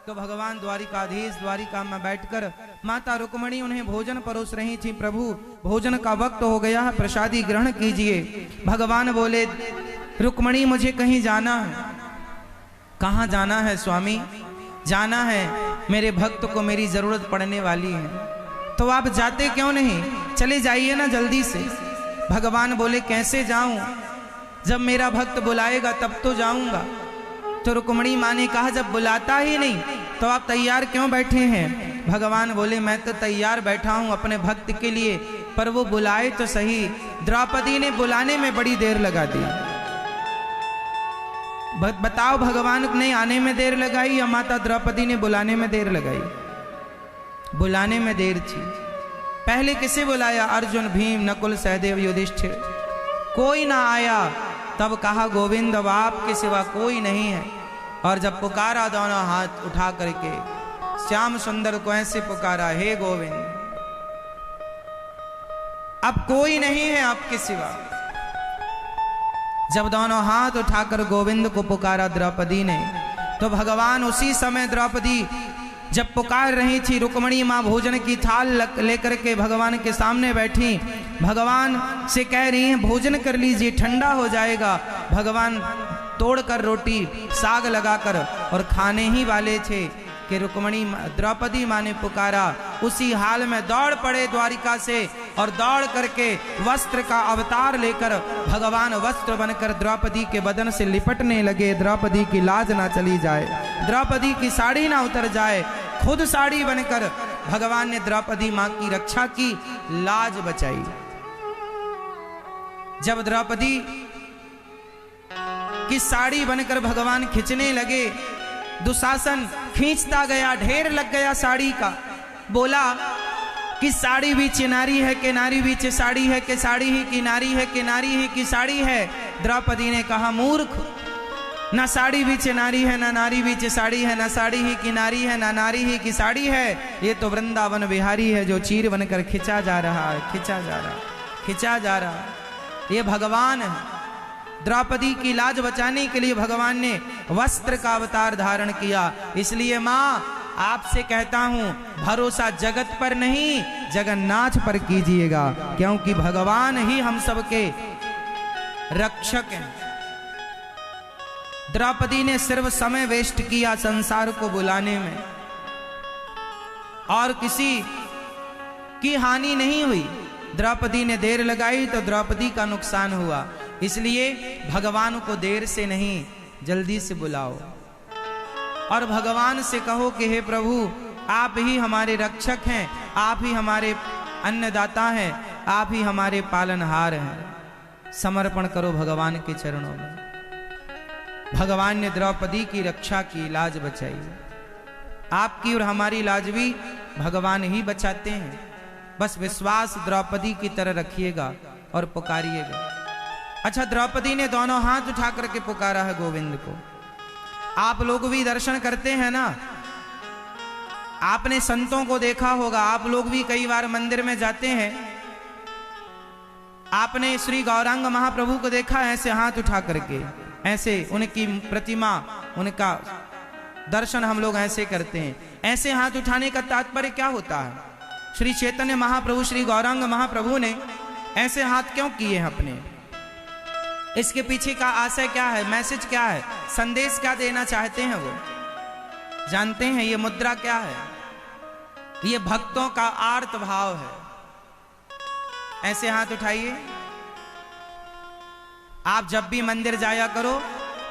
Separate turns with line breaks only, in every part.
तो भगवान द्वारिकाधीश द्वारिका में बैठकर माता रुक्मणी उन्हें भोजन परोस रही थी। प्रभु भोजन का वक्त हो गया है, प्रसादी ग्रहण कीजिए। भगवान बोले रुक्मणी मुझे कहीं जाना है। कहाँ जाना है स्वामी? जाना है, मेरे भक्त को मेरी जरूरत पड़ने वाली है। तो आप जाते क्यों नहीं? चले जाइए ना जल्दी से। भगवान बोले कैसे जाऊं? जब मेरा भक्त बुलाएगा तब तो जाऊंगा। तो रुक्मणी माँ ने कहा जब बुलाता ही नहीं तो आप तैयार क्यों बैठे हैं? भगवान बोले मैं तो तैयार बैठा हूं अपने भक्त के लिए, पर वो बुलाए तो सही। द्रौपदी ने बुलाने में बड़ी देर लगा दी। बताओ भगवान ने आने में देर लगाई या माता द्रौपदी ने बुलाने में देर लगाई? बुलाने में देर थी। पहले किसे बुलाया? अर्जुन, भीम, नकुल, सहदेव, युधिष्ठिर। कोई ना आया। तब कहा गोविंद अब आपके सिवा कोई नहीं है। और जब पुकारा दोनों हाथ उठा करके श्याम सुंदर को ऐसे पुकारा, हे गोविंद अब कोई नहीं है आपके सिवा। जब दोनों हाथ उठाकर गोविंद को पुकारा द्रौपदी ने, तो भगवान उसी समय द्रौपदी जब पुकार रही थी, रुक्मणी माँ भोजन की थाल लेकर के भगवान के सामने बैठी। भगवान से कह रही हैं भोजन कर लीजिए, ठंडा हो जाएगा। भगवान तोड़कर रोटी साग लगाकर और खाने ही वाले थे कि रुक्मणी द्रौपदी माँ ने पुकारा। उसी हाल में दौड़ पड़े द्वारिका से और दौड़ करके वस्त्र का अवतार लेकर भगवान वस्त्र बनकर द्रौपदी के बदन से लिपटने लगे। द्रौपदी की लाज ना चली जाए, द्रौपदी की साड़ी ना उतर जाए। खुद साड़ी बनकर भगवान ने द्रौपदी माँ की रक्षा की, लाज बचाई। जब द्रौपदी की साड़ी बनकर भगवान खींचने लगे, दुशासन खींचता गया, ढेर लग गया साड़ी का। बोला कि साड़ी भी चिनारी है कि नारी भी साड़ी है कि साड़ी ही की नारी है कि नारी ही की साड़ी है। द्रौपदी ने कहा मूर्ख, ना साड़ी भी चिनारी है ना नारी भी साड़ी है, ना साड़ी ही की नारी है ना नारी ही की साड़ी है। ये तो वृंदावन बिहारी है जो चीर बनकर खिंचा जा रहा है, खिंचा जा रहा, खिंचा जा रहा। ये भगवान है। द्रौपदी की लाज बचाने के लिए भगवान ने वस्त्र का अवतार धारण किया। इसलिए माँ आपसे कहता हूं भरोसा जगत पर नहीं जगन्नाथ पर कीजिएगा, क्योंकि भगवान ही हम सबके रक्षक हैं। द्रौपदी ने सिर्फ समय वेस्ट किया संसार को बुलाने में, और किसी की हानि नहीं हुई। द्रौपदी ने देर लगाई तो द्रौपदी का नुकसान हुआ। इसलिए भगवान को देर से नहीं जल्दी से बुलाओ और भगवान से कहो कि हे प्रभु आप ही हमारे रक्षक हैं, आप ही हमारे अन्नदाता हैं, आप ही हमारे पालनहार हैं। समर्पण करो भगवान के चरणों में। भगवान ने द्रौपदी की रक्षा की, लाज बचाई। आपकी और हमारी लाज भी भगवान ही बचाते हैं। बस विश्वास द्रौपदी की तरह रखिएगा और पुकारिएगा। अच्छा, द्रौपदी ने दोनों हाथ उठा करके पुकारा है गोविंद को। आप लोग भी दर्शन करते हैं ना, आपने संतों को देखा होगा, आप लोग भी कई बार मंदिर में जाते हैं। आपने श्री गौरांग महाप्रभु को देखा ऐसे हाथ उठा करके, ऐसे उनकी प्रतिमा, उनका दर्शन हम लोग ऐसे करते हैं। ऐसे हाथ उठाने का तात्पर्य क्या होता है? श्री चैतन्य महाप्रभु, श्री गौरांग महाप्रभु ने ऐसे हाथ क्यों किए हैं अपने? इसके पीछे का आशय क्या है, मैसेज क्या है, संदेश क्या देना चाहते हैं वो जानते हैं? ये मुद्रा क्या है? ये भक्तों का आर्त भाव है। ऐसे हाथ उठाइए। आप जब भी मंदिर जाया करो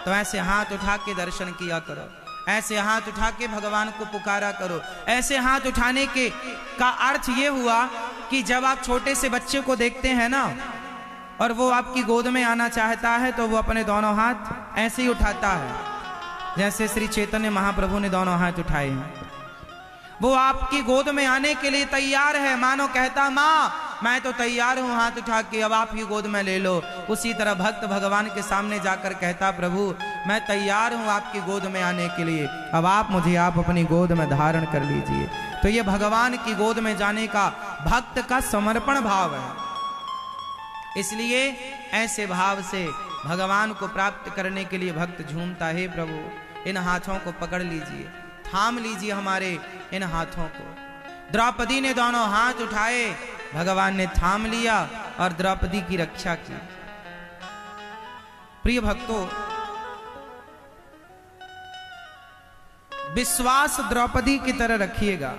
तो ऐसे हाथ उठा के दर्शन किया करो, ऐसे हाथ उठा के भगवान को पुकारा करो। ऐसे हाथ उठाने के का अर्थ ये हुआ कि जब आप छोटे से बच्चे को देखते हैं ना और वो आपकी गोद में आना चाहता है तो वो अपने दोनों हाथ ऐसे ही उठाता है, जैसे श्री चैतन्य महाप्रभु ने दोनों हाथ उठाए हैं। वो आपकी गोद में आने के लिए तैयार है, मानो कहता माँ मैं तो तैयार हूँ हाथ उठा के, अब आप ही गोद में ले लो। उसी तरह भक्त भगवान के सामने जाकर कहता प्रभु मैं तैयार हूँ आपकी गोद में आने के लिए, अब आप मुझे आप अपनी गोद में धारण कर लीजिए। तो ये भगवान की गोद में जाने का भक्त का समर्पण भाव है। इसलिए ऐसे भाव से भगवान को प्राप्त करने के लिए भक्त झूमता है, प्रभु इन हाथों को पकड़ लीजिए, थाम लीजिए हमारे इन हाथों को। द्रौपदी ने दोनों हाथ उठाए, भगवान ने थाम लिया और द्रौपदी की रक्षा की। प्रिय भक्तों, विश्वास द्रौपदी की तरह रखिएगा।